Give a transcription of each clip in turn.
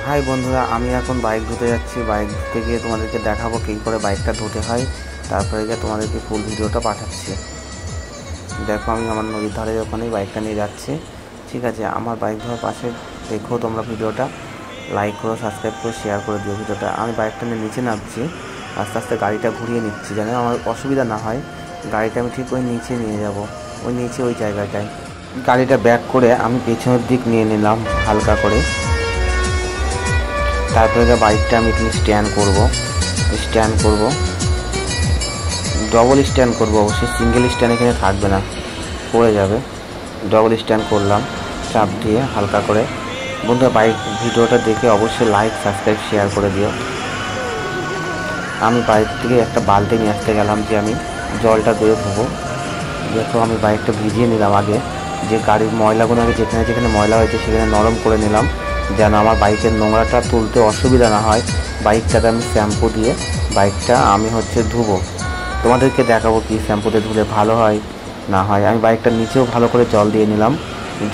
High বন্ধুরা, আমি এখন বাইক ধুতে যাচ্ছি। বাইক ধুতে গিয়ে তোমাদেরকে দেখাবো কী করে বাইকটা ধুতে হয়। তারপরে গিয়ে তোমাদেরকে ফুল ভিডিওটা পাঠাচ্ছি। দেখো, আমি আমার নদীর ধারে ওখানেই বাইকটা নিয়ে যাচ্ছি। ঠিক আছে, আমার বাইক ধোয়ার পাশে দেখো তোমরা ভিডিওটা লাইক করো, সাবস্ক্রাইব করো, শেয়ার করে দিও ভিডিওটা। আমি বাইকটা নিয়ে নিচে নামছি, আস্তে আস্তে গাড়িটা ঘুরিয়ে নিচ্ছি যেন আমার অসুবিধা না হয়। গাড়িটা আমি ঠিক ওই নিচে নিয়ে যাব, ওই নিচে ওই জায়গাটায়। গাড়িটা ব্যাক করে আমি পেছনের দিক নিয়ে নিলাম হালকা করে। তারপরে বাইকটা আমি এখানে স্ট্যান্ড করব, ডবল স্ট্যান্ড করব। অবশ্যই সিঙ্গেল স্ট্যান্ড এখানে থাকবে না, পড়ে যাবে। ডবল স্ট্যান্ড করলাম চাপ দিয়ে হালকা করে। বন্ধুরা, বাইক ভিডিওটা দেখে অবশ্যই লাইক, সাবস্ক্রাইব, শেয়ার করে দিও। আমি বাইক থেকে একটা বালতি নিয়ে আসতে গেলাম যে আমি জলটা দিয়ে ধোবো। দেখো, আমি বাইকটা ভিজিয়ে নিলাম আগে, যে গাড়ির ময়লাগুলো আগে যেখানে যেখানে ময়লা হয়েছে সেখানে নরম করে নিলাম, যেন আমার বাইকের নোংরাটা তুলতে অসুবিধা না হয়। বাইকটাতে আমি শ্যাম্পু দিয়ে বাইকটা আমি ধুবো। তোমাদেরকে দেখাবো কি শ্যাম্পুতে ধুলে ভালো হয় না হয়। আমি বাইকটার নিচেও ভালো করে জল দিয়ে নিলাম,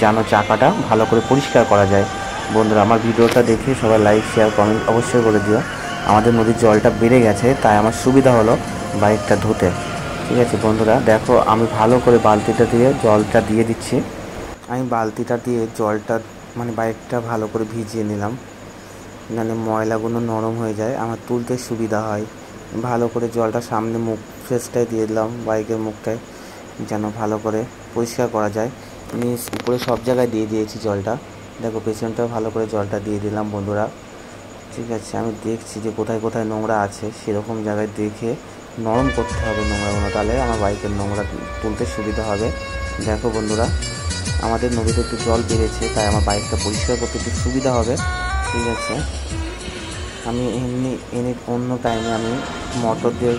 যেন চাকাটা ভালো করে পরিষ্কার করা যায়। বন্ধুরা, আমার ভিডিওটা দেখে সবাই লাইক, শেয়ার, কমেন্ট অবশ্যই করে দিও। আমাদের নদীর জলটা বেড়ে গেছে, তাই আমার সুবিধা হলো বাইকটা ধুতে। ঠিক আছে বন্ধুরা, দেখো আমি ভালো করে বালতিটা দিয়ে জলটা দিয়ে দিচ্ছি। আমি বালতিটা দিয়ে জলটা বাইকটা ভালো করে ভিজিয়ে নিলাম, মানে ময়লাগুলো নরম হয়ে যায়, আমার তুলতে সুবিধা হয়। ভালো করে জলটা সামনে মুখ ফেসটায় দিয়ে দিলাম, বাইকের মুখটায়, যেন ভালো করে পরিষ্কার করা যায়। আমি উপরে সব জায়গায় দিয়ে দিয়েছি জলটা। দেখো, পেছনটাও ভালো করে জলটা দিয়ে দিলাম বন্ধুরা। ঠিক আছে, আমি দেখছি যে কোথায় কোথায় নোংরা আছে, সেরকম জায়গায় দেখে নরম করতে হবে নোংরাগুলো, তাহলে আমার বাইকের নোংরা তুলতে সুবিধা হবে। দেখো বন্ধুরা, আমাদের নদীতে একটু জল বেড়েছে, তাই আমার বাইকটা পরিষ্কার করতে একটু সুবিধা হবে। ঠিক আছে, আমি অন্য টাইমে আমি মোটর দিয়ে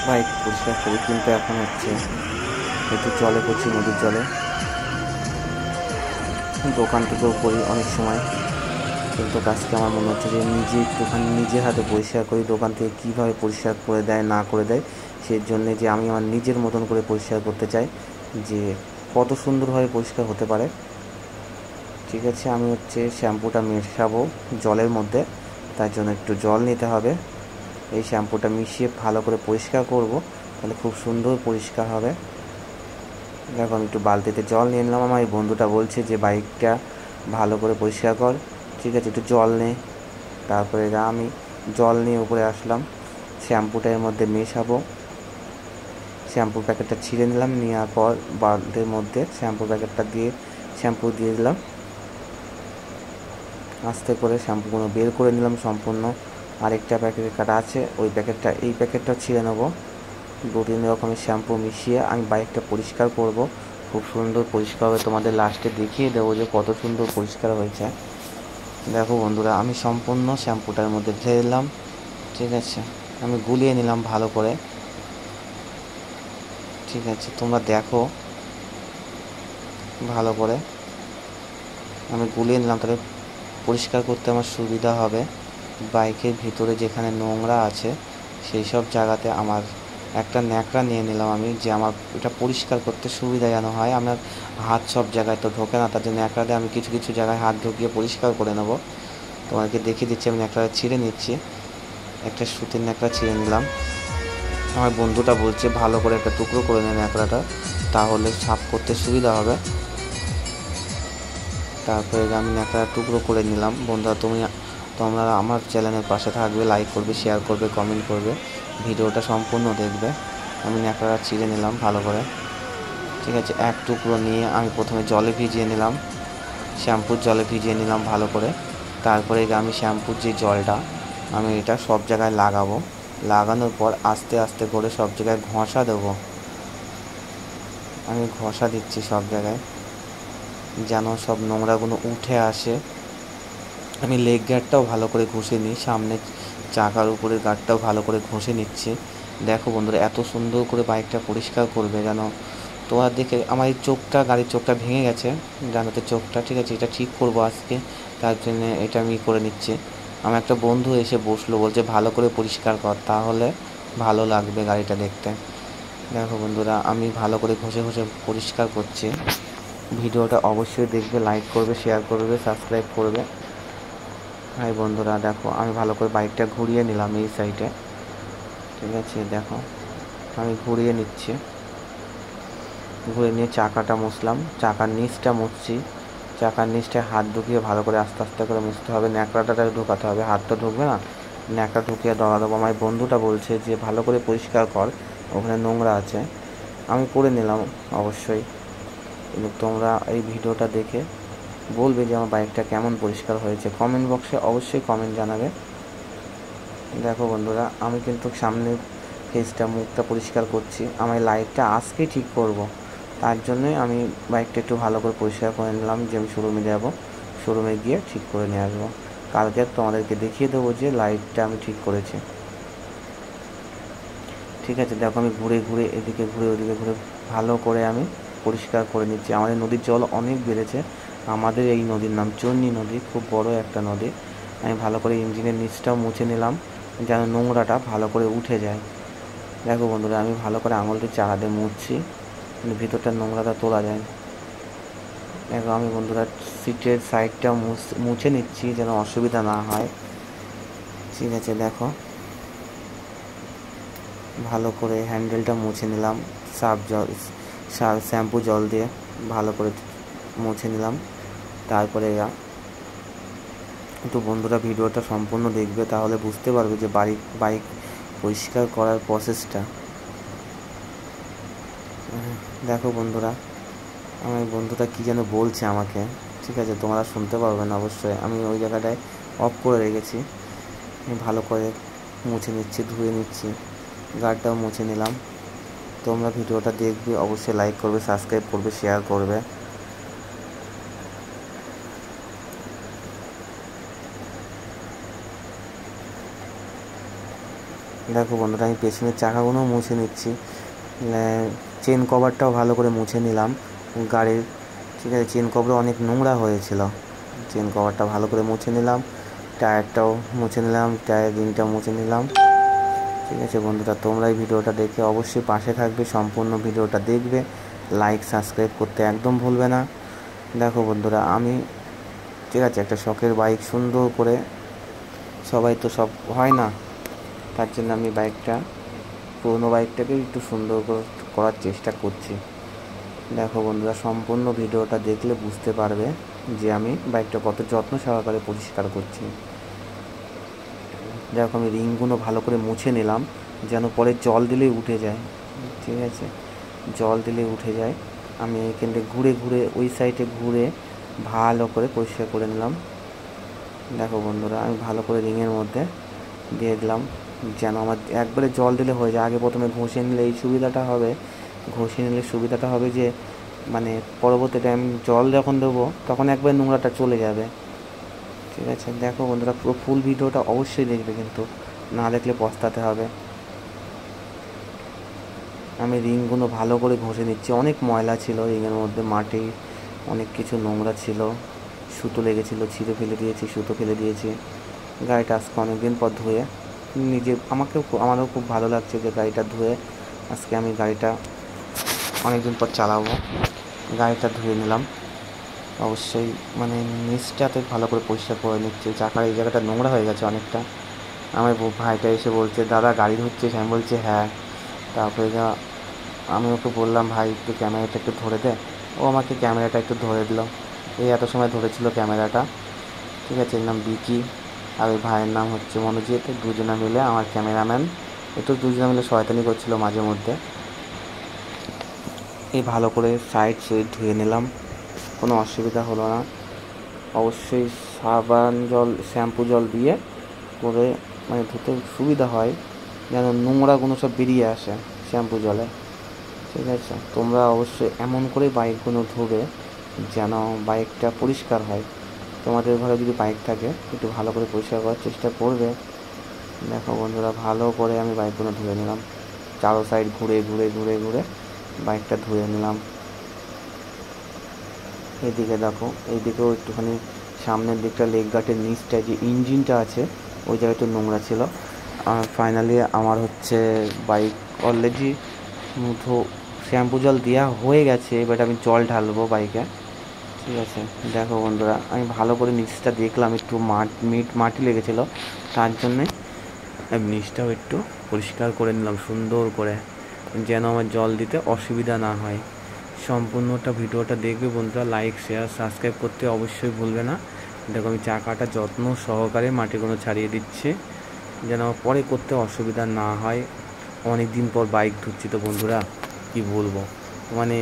বাইক পরিষ্কার করি, কিন্তু এখন একটু জলে করছি, নদীর জলে। দোকান থেকেও করি অনেক সময়, কিন্তু আজকে আমার মনে হচ্ছে যে একটুখানি নিজের হাতে পরিষ্কার করি। দোকান থেকে কীভাবে পরিষ্কার করে দেয় না করে দেয়, সেই জন্যে যে আমি আমার নিজের মতন করে পরিষ্কার করতে চাই, যে কত সুন্দরভাবে পরিষ্কার হতে পারে। ঠিক আছে, আমি শ্যাম্পুটা মেশাবো জলের মধ্যে, তার জন্য একটু জল নিতে হবে। এই শ্যাম্পুটা মিশিয়ে ভালো করে পরিষ্কার করব, তাহলে খুব সুন্দর পরিষ্কার হবে। দেখো, আমি একটু বালতিতে জল নিয়ে নিলাম। আমার এই বন্ধুটা বলছে যে বাইকটা ভালো করে পরিষ্কার কর। ঠিক আছে, একটু জল নে। তারপরে আমি জল নিয়ে উপরে আসলাম, শ্যাম্পুটা এর মধ্যে মেশাবো। শ্যাম্পুর প্যাকেটটা ছিঁড়ে নিলাম, নেওয়ার পর বালতির মধ্যে শ্যাম্পুর প্যাকেটটা দিয়ে শ্যাম্পু দিয়ে দিলাম। আস্তে করে শ্যাম্পুগুলো বের করে নিলাম সম্পূর্ণ। আরেকটা প্যাকেট কাটা আছে, ওই প্যাকেটটা এই প্যাকেটটাও ছিঁড়ে নেবো। 2-3 রকমের শ্যাম্পু মিশিয়ে আমি বাইকটা পরিষ্কার করব, খুব সুন্দর পরিষ্কার হবে। তোমাদের লাস্টে দেখিয়ে দেবো যে কত সুন্দর পরিষ্কার হয়েছে। দেখো বন্ধুরা, আমি সম্পূর্ণ শ্যাম্পুটার মধ্যে ঢেলে দিলাম। ঠিক আছে, আমি গুলিয়ে নিলাম ভালো করে। ঠিক আছে, তোমরা দেখো ভালো করে আমি গুলিয়ে নিলাম, তাহলে পরিষ্কার করতে আমার সুবিধা হবে। বাইকের ভিতরে যেখানে নোংরা আছে সেই সব জায়গাতে আমার একটা ন্যাকড়া নিয়ে নিলাম আমি, যে আমার এটা পরিষ্কার করতে সুবিধা যেন হয়। আমার হাত সব জায়গায় তো ঢোকে না, তার জন্য ন্যাকড়া দিয়ে আমি কিছু কিছু জায়গায় হাত ঢুকিয়ে পরিষ্কার করে নেব। তোমাকে দেখিয়ে দিচ্ছি, আমি ন্যাকড়া ছিঁড়ে নিচ্ছি। একটা সুতির ন্যাকড়া ছিঁড়ে নিলাম। আমার বন্ধুটা বলছে ভালো করে একটা টুকরো করে নে ন্যাকড়াটা, তাহলে সাফ করতে সুবিধা হবে। তারপরে আমি ন্যাকড়া টুকরো করে নিলাম। বন্ধুরা, তোমরা আমার চ্যানেলের পাশে থাকবে, লাইক করবে, শেয়ার করবে, কমেন্ট করবে, ভিডিওটা সম্পূর্ণ দেখবে। আমি ন্যাকড়া ছিঁড়ে নিলাম ভালো করে। ঠিক আছে, এক টুকরো নিয়ে আমি প্রথমে জলে ভিজিয়ে নিলাম, শ্যাম্পুর জলে ভিজিয়ে নিলাম ভালো করে। তারপরে আমি শ্যাম্পুর যে জলটা আমি এটা সব জায়গায় লাগাবো। লাগানোর পর আস্তে আস্তে করে সব জায়গায় ঘষা দেবো। আমি ঘষা দিচ্ছি সব জায়গায়, যেন সব নোংরাগুলো উঠে আসে। আমি লেগ গার্ডটাও ভালো করে ঘষে নিই, সামনে চাকার উপরের গার্ডটাও ভালো করে ঘষে নিচ্ছি। দেখো বন্ধুরা, এত সুন্দর করে বাইকটা পরিষ্কার করবে যেন তোমার দেখে আমার এই চোখটা, গাড়ির চোখটা ভেঙে গেছে, জানোতে চোখটা। ঠিক আছে, এটা ঠিক করবো আজকে, তার জন্য এটা আমি করে নিচ্ছি। আমার একটা বন্ধু এসে বসলো, বলছে ভালো করে পরিষ্কার কর, তাহলে ভালো লাগবে গাড়িটা দেখতে। দেখো বন্ধুরা, আমি ভালো করে ঘষে ঘষে পরিষ্কার করছি। ভিডিওটা অবশ্যই দেখবে, লাইক করবে, শেয়ার করবে, সাবস্ক্রাইব করবে। হাই বন্ধুরা, দেখো আমি ভালো করে বাইকটা ঘুরিয়ে নিলাম এই সাইডে। ঠিক আছে, দেখো আমি ঘুরিয়ে নিচ্ছি, ঘুরে নিয়ে চাকাটা মুছলাম, চাকার নিচটা মুছছি। চাকার নিচটায় হাত ঢুকিয়ে ভালো করে আস্তে আস্তে করে মুছতে হবে, ন্যাকড়াটা ঢোকাতে হবে, হাতটা ঢুকবে না, ন্যাকড়া ঢুকিয়ে দড়া দেবো। আমার বন্ধুটা বলছে যে ভালো করে পরিষ্কার কর, ওখানে নোংরা আছে। আমি করে নিলাম অবশ্যই, কিন্তু তোমরা এই ভিডিওটা দেখে বলবে যে আমার বাইকটা কেমন পরিষ্কার হয়েছে। কমেন্ট বক্সে অবশ্যই কমেন্ট জানাবে। দেখো বন্ধুরা, আমি কিন্তু সামনে ফেসটা, মুখটা পরিষ্কার করছি। আমার লাইটটা আজকেই ঠিক করব, তার জন্যই আমি বাইকটা একটু ভালো করে পরিষ্কার করে নিলাম, যে আমি শোরুমে যাব, শোরুমে গিয়ে ঠিক করে নিয়ে আসবো। কালকে তোমাদেরকে দেখিয়ে দেবো যে লাইটটা আমি ঠিক করেছি। ঠিক আছে, দেখো আমি ঘুরে ঘুরে এদিকে ঘুরে ওদিকে ঘুরে ভালো করে আমি পরিষ্কার করে নিচ্ছি। আমাদের নদীর জল অনেক বেড়েছে। আমাদের এই নদীর নাম চন্নি নদী, খুব বড় একটা নদী। আমি ভালো করে ইঞ্জিনের নিচটাও মুছে নিলাম, যেন নোংরাটা ভালো করে উঠে যায়। দেখো বন্ধুরা, আমি ভালো করে আঙুলটি চারা দিয়ে মুছছি, কিন্তু ভিতরটা নোংরাটা তোলা যায়। দেখো আমি বন্ধুরা সিটের সাইডটা মুছে নিচ্ছি, যেন অসুবিধা না হয়। ঠিক আছে, দেখো ভালো করে হ্যান্ডেলটা মুছে নিলাম, শ্যাম্পু জল দিয়ে ভালো করে মুছে নিলাম। তারপরে একটু বন্ধুরা ভিডিওটা সম্পূর্ণ দেখবে, তাহলে বুঝতে পারবে যে বাইক পরিষ্কার করার প্রসেসটা। দেখো বন্ধুরা, আমার বন্ধুটা কী যেন বলছে আমাকে। ঠিক আছে, তোমরা শুনতে পারবে না অবশ্যই, আমি ওই জায়গাটায় অফ করে রেখেছি। ভালো করে মুছে নিচ্ছি, ধুয়ে নিচ্ছি, গাড়িটাও মুছে নিলাম। তোমরা ভিডিওটা দেখবে, অবশ্যই লাইক করবে, সাবস্ক্রাইব করবে, শেয়ার করবে। দেখো বন্ধুরা, আমি পেছনের চাকাগুলোও মুছে নিচ্ছি, চেন কভারটাও ভালো করে মুছে নিলাম গাড়ির। ঠিক আছে, চেন কভারে অনেক নোংরা হয়েছিল, চেন কভারটা ভালো করে মুছে নিলাম, টায়ারটাও মুছে নিলাম, টায়ার রিংটা মুছে নিলাম। ঠিক আছে বন্ধুরা, তোমরা এই ভিডিওটা দেখে অবশ্যই পাশে থাকবে, সম্পূর্ণ ভিডিওটা দেখবে, লাইক সাবস্ক্রাইব করতে একদম ভুলবে না। দেখো বন্ধুরা, আমি ঠিক আছে একটা শখের বাইক সুন্দর করে, সবাই তো সব হয় না, তার জন্য আমি পুরোনো বাইকটাকে একটু সুন্দর করার চেষ্টা করছি। দেখো বন্ধুরা, সম্পূর্ণ ভিডিওটা দেখলে বুঝতে পারবে যে আমি বাইকটা কত যত্ন সহকারে পরিষ্কার করছি। দেখো আমি রিংগুলো ভালো করে মুছে নিলাম, যেন পরে জল দিলেই উঠে যায়। ঠিক আছে, জল দিলেই উঠে যায়। আমি এখান থেকে ঘুরে ঘুরে ওই সাইডে ঘুরে ভালো করে পরিষ্কার করে নিলাম। দেখো বন্ধুরা, আমি ভালো করে রিংয়ের মধ্যে দিয়ে দিলাম, যেন আমার একবারে জল দিলে হয়ে যায়। আগে প্রথমে ঘষে নিলে এই সুবিধাটা হবে, ঘষে নিলে সুবিধাটা হবে যে মানে পরবর্তী টাইম জল যখন দেবো তখন একবারে নোংরাটা চলে যাবে। ঠিক আছে, দেখো বন্ধুরা পুরো ফুল ভিডিওটা অবশ্যই দেখবে, কিন্তু না দেখলে পস্তাতে হবে। আমি রিংগুলো ভালো করে ঘষে নিচ্ছি, অনেক ময়লা ছিল রিংয়ের মধ্যে, মাটি অনেক কিছু নোংরা ছিল, সুতো লেগেছিলো, ছিঁড়ে ফেলে দিয়েছি, সুতো ফেলে দিয়েছি। গাড়িটা আজকে অনেকদিন পর ধুয়ে আমারও খুব ভালো লাগছে যে গাড়িটা ধুয়ে আজকে আমি গাড়িটা অনেকদিন পর চালাবো। গাড়িটা ধুয়ে নিলাম, অবশ্যই মানে নিচটাতে ভালো করে পরিষ্কার করে নিচ্ছি। চাকার এই জায়গাটা নোংরা হয়ে গেছে অনেকটা। আমার ভাইটা এসে বলছে, দাদা গাড়ি ধুচ্ছিস? আমি বলছি হ্যাঁ। তারপরে আমি ওকে বললাম, ভাই একটু ক্যামেরাটা একটু ধরে দে। ও আমাকে ক্যামেরাটা একটু ধরে দিল, এই এত সময় ধরেছিল ক্যামেরাটা। ঠিক আছে, এর নাম বিকি, আর ওই ভাইয়ের নাম হচ্ছে মনোজিৎ। দুজনে মিলে আমার ক্যামেরাম্যান, একটু দুজনে মিলে শয়তানি করছিল মাঝে মধ্যে। এই ভালো করে সাইড ধুয়ে নিলাম, কোনো অসুবিধা হলো না। অবশ্যই সাবান জল, শ্যাম্পু জল দিয়ে করে মানে ধুতে সুবিধা হয়, যেন নোংরাগুলো সব বেরিয়ে আসে শ্যাম্পু জলে। ঠিক আছে, তোমরা অবশ্যই এমন করে বাইকগুলো ধুবে যেন বাইকটা পরিষ্কার হয়। তোমাদের ঘরে যদি বাইক থাকে একটু ভালো করে পরিষ্কার করার চেষ্টা করবে। দেখো বন্ধুরা, ভালো করে আমি বাইকগুলো ধুয়ে নিলাম, চারো সাইড ঘুরে ঘুরে ঘুরে ঘুরে বাইকটা ধুয়ে নিলাম। এদিকে দেখো, এইদিকেও একটুখানি সামনের দিকটা লেগ গার্ডের নিচটা যে ইঞ্জিনটা আছে ওই জায়গাটা একটু নোংরা ছিল। আর ফাইনালি আমার হচ্ছে বাইক অলরেডি শ্যাম্পু জল দেওয়া হয়ে গেছে, এবার আমি জল ঢালবো বাইকে। ঠিক আছে, দেখো বন্ধুরা, আমি ভালো করে নিচটা দেখলাম, একটু মাটি লেগেছিলো, তার জন্যে আমি নিচটাও একটু পরিষ্কার করে নিলাম সুন্দর করে, যেন আমার জল দিতে অসুবিধা না হয়। সম্পূর্ণটা ভিডিওটা দেখবে বন্ধুরা, লাইক শেয়ার সাবস্ক্রাইব করতে অবশ্যই ভুলবে না। দেখো আমি চাকাটা যত্ন সহকারে মাটিগুলো ছাড়িয়ে দিচ্ছি, যেন পরে করতে অসুবিধা না হয়। অনেক দিন পর বাইক ধুচ্ছি তো বন্ধুরা, কি বলবো, মানে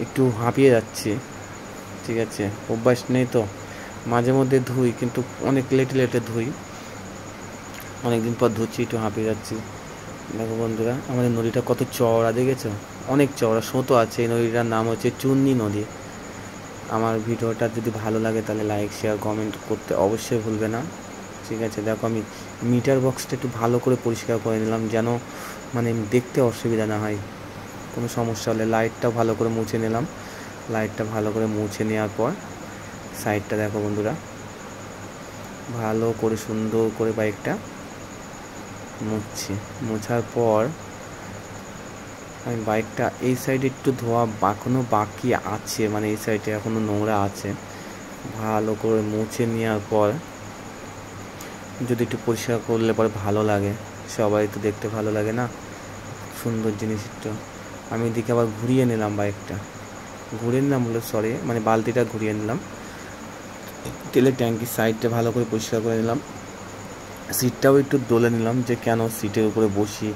একটু হাঁপিয়ে যাচ্ছে। ঠিক আছে, অভ্যাস নেই তো, মাঝে মধ্যে ধুই কিন্তু অনেক লেটে ধুই, অনেক দিন পর ধুচ্ছি, একটু হাঁপিয়ে যাচ্ছি। দেখো বন্ধুরা, আমাদের নদীটা কত চওড়া দেখেছো, অনেক চওড়া, স্রোতও আছে। এই নদীটার নাম হচ্ছে চুন্নি নদী। আমার ভিডিওটা যদি ভালো লাগে তাহলে লাইক শেয়ার কমেন্ট করতে অবশ্যই ভুলবে না। ঠিক আছে, দেখো আমি মিটার বক্সটা একটু ভালো করে পরিষ্কার করে নিলাম, যেন মানে দেখতে অসুবিধা না হয়, কোনো সমস্যা হলে। লাইটটা ভালো করে মুছে নিলাম, লাইটটা ভালো করে মুছে নেওয়ার পর সাইডটা দেখো বন্ধুরা, ভালো করে সুন্দর করে বাইকটা মুছছি। মোছার পর আমি বাইকটা এই সাইডে একটু ধোয়া এখনও বাকি আছে, মানে এই সাইডে এখনও নোংরা আছে। ভালো করে মুছে নেওয়ার পর যদি একটু পরিষ্কার করলে পরে ভালো লাগে, সবাই তো দেখতে ভালো লাগে না, সুন্দর জিনিস একটু। আমি এদিকে আবার ঘুরিয়ে নিলাম বাইকটা, ঘুরিয়ে নিলাম বলে সরি, মানে বালতিটা ঘুরিয়ে নিলাম। তেলের ট্যাঙ্কির সাইডটা ভালো করে পরিষ্কার করে নিলাম। সিটটাও একটু দোলে নিলাম, যে কেন সিটের উপরে বসি,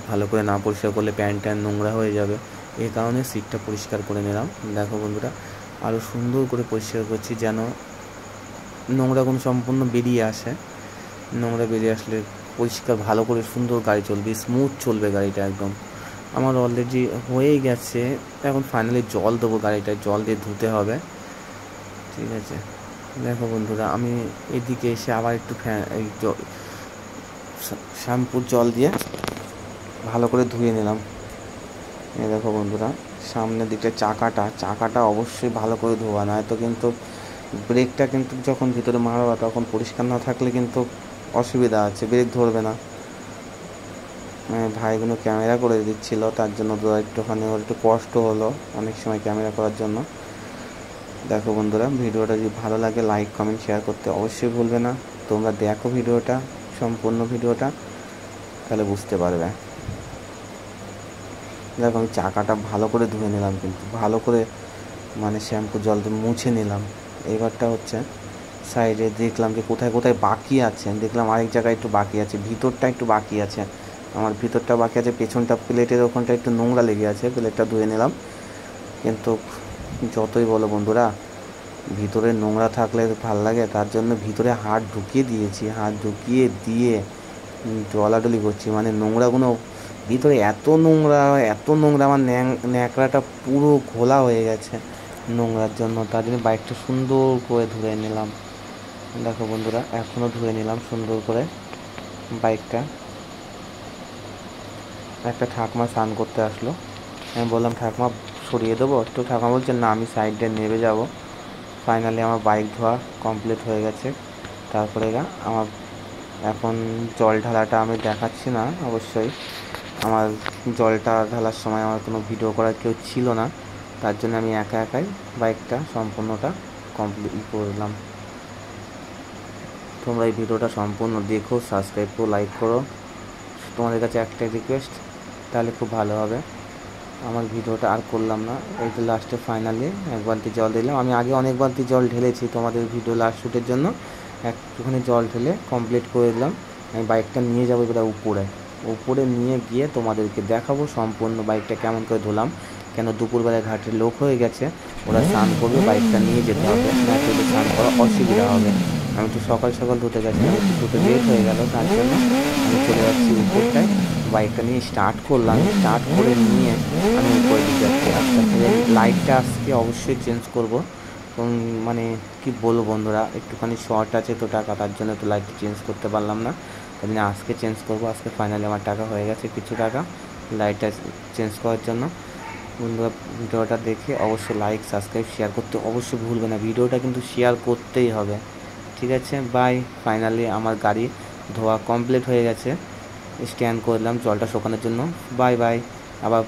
ভালো করে না পরিষ্কার করলে প্যান্ট নোংরা হয়ে যাবে, এই কারণে সিটটা পরিষ্কার করে নিলাম। দেখো বন্ধুরা, আরও সুন্দর করে পরিষ্কার করছি, যেন নোংরাগুলো সম্পূর্ণ বেরিয়ে আসে। নোংরা বেরিয়ে আসলে পরিষ্কার ভালো করে সুন্দর গাড়ি চলবে, স্মুথ চলবে গাড়িটা একদম। আমার অলরেডি হয়েই গেছে, এখন ফাইনালি জল দেবো, গাড়িটায় জল দিয়ে ধুতে হবে। ঠিক আছে, দেখো বন্ধুরা, আমি এদিকে এসে আবার একটু শ্যাম্পুর জল দিয়ে ভালো করে ধুয়ে নিলাম। এই দেখো বন্ধুরা, সামনের দিকটা চাকাটা অবশ্যই ভালো করে ধোয়া, নয়তো কিন্তু ব্রেকটা কিন্তু যখন ভিতরে মারবা তখন পরিষ্কার না থাকলে কিন্তু অসুবিধা আছে, ব্রেক ধরবে না। ভাইগুলো ক্যামেরা করে দিচ্ছিল, তার জন্য তো একটুখানি ওর একটু কষ্ট হলো অনেক সময় ক্যামেরা করার জন্য। দেখো বন্ধুরা, ভিডিওটা যদি ভালো লাগে লাইক কমেন্ট শেয়ার করতে অবশ্যই ভুলবে না। তোমরা দেখো ভিডিওটা, সম্পূর্ণ ভিডিওটা, তাহলে বুঝতে পারবে। দেখো আমি চাকাটা ভালো করে ধুয়ে নিলাম, কিন্তু ভালো করে মানে শ্যাম্পু জল দিয়ে মুছে নিলাম। এইবারটা হচ্ছে সাইডে দেখলাম যে কোথায় কোথায় বাকি আছে, দেখলাম আরেক জায়গায় একটু বাকি আছে, ভিতরটা একটু বাকি আছে, আমার ভিতরটা বাকি আছে, পেছনটা প্লেটের ওখানটা একটু নোংরা লেগে আছে, প্লেটটা ধুয়ে নিলাম। কিন্তু যতই বলো বন্ধুরা, ভিতরে নোংরা থাকলে ভাল লাগে, তার জন্য ভিতরে হাত ঢুকিয়ে দিয়েছি, হাত ঢুকিয়ে দিয়ে ডলাডলি করছি, মানে নোংরাগুলো ভিতরে এত নোংরা আমার ন্যাকড়াটা পুরো ঘোলা হয়ে গেছে নোংরার জন্য, তার জন্য বাইকটা সুন্দর করে ধুয়ে নিলাম। দেখো বন্ধুরা, এখনও ধুয়ে নিলাম সুন্দর করে বাইকটা। একটা ঠাকুমা স্নান করতে আসলো, আমি বললাম ঠাকুমা সরিয়ে দেবো একটু, ঠাকুমা বলছে না আমি সাইডে নেমে যাব। ফাইনালি আমার বাইক ধোয়া কমপ্লিট হয়ে গেছে। তারপরে আমার এখন জল ঢালাটা আমি দেখাচ্ছি না, অবশ্যই আমার জলটা ঢালার সময় আমার কোনো ভিডিও করার কেউ ছিল না, তার জন্য আমি একা একাই বাইকটা সম্পূর্ণটা কমপ্লিট করলাম। তোমরা এই ভিডিওটা সম্পূর্ণ দেখো, সাবস্ক্রাইব করো, লাইক করো, তোমাদের কাছে একটা রিকোয়েস্ট, তাহলে খুব ভালো হবে। আমার ভিডিওটা আর করলাম না, এই যে লাস্টে ফাইনালি এক বালতি জল দিলাম। আমি আগে অনেক বালতি জল ঢেলেছি তোমাদের ভিডিও লাস্ট শ্যুটের জন্য, একটুখানি জল ঢেলে কমপ্লিট করে দিলাম। আমি বাইকটা নিয়ে যাবো এবার উপরে নিয়ে গিয়ে তোমাদেরকে দেখাবো সম্পূর্ণ বাইকটা কেমন করে ধুলাম, কেন দুপুরবেলায় ঘাটে লোক হয়ে গেছে, ওরা স্নান করবে, বাইকটা নিয়ে যেতে হবে, না চলে স্নান করা অসুবিধা হবে। আমি তো সকাল সকাল ধুতে গেছিলাম, একটু ধুতে লেট হয়ে গেল, তার জন্য আমি চলে যাচ্ছি উপরটায়। বাইকটা নিয়ে স্টার্ট করলাম, স্টার্ট করে নিয়ে আমি উপরে দিকে যাচ্ছি আস্তে আস্তে। লাইটটা আজকে অবশ্যই চেঞ্জ করবো, মানে কি বলবো বন্ধুরা, একটুখানি শর্ট আছে তো টাকা, তার জন্য তো লাইটটা চেঞ্জ করতে পারলাম না, তাই জন্য আজকে চেঞ্জ করবো। আজকে ফাইনালি আমার টাকা হয়ে গেছে, কিছু টাকা লাইটটা চেঞ্জ করার জন্য। বন্ধুরা ভিডিওটা দেখে অবশ্যই লাইক সাবস্ক্রাইব শেয়ার করতে অবশ্যই ভুলবে না, ভিডিওটা কিন্তু শেয়ার করতেই হবে। ঠিক আছে, বাই। ফাইনালি আমার গাড়ি ধোয়া কমপ্লিট হয়ে গেছে, স্ট্যান্ড করলাম জলটা শুকানোর জন্য। বাই বাই, আবার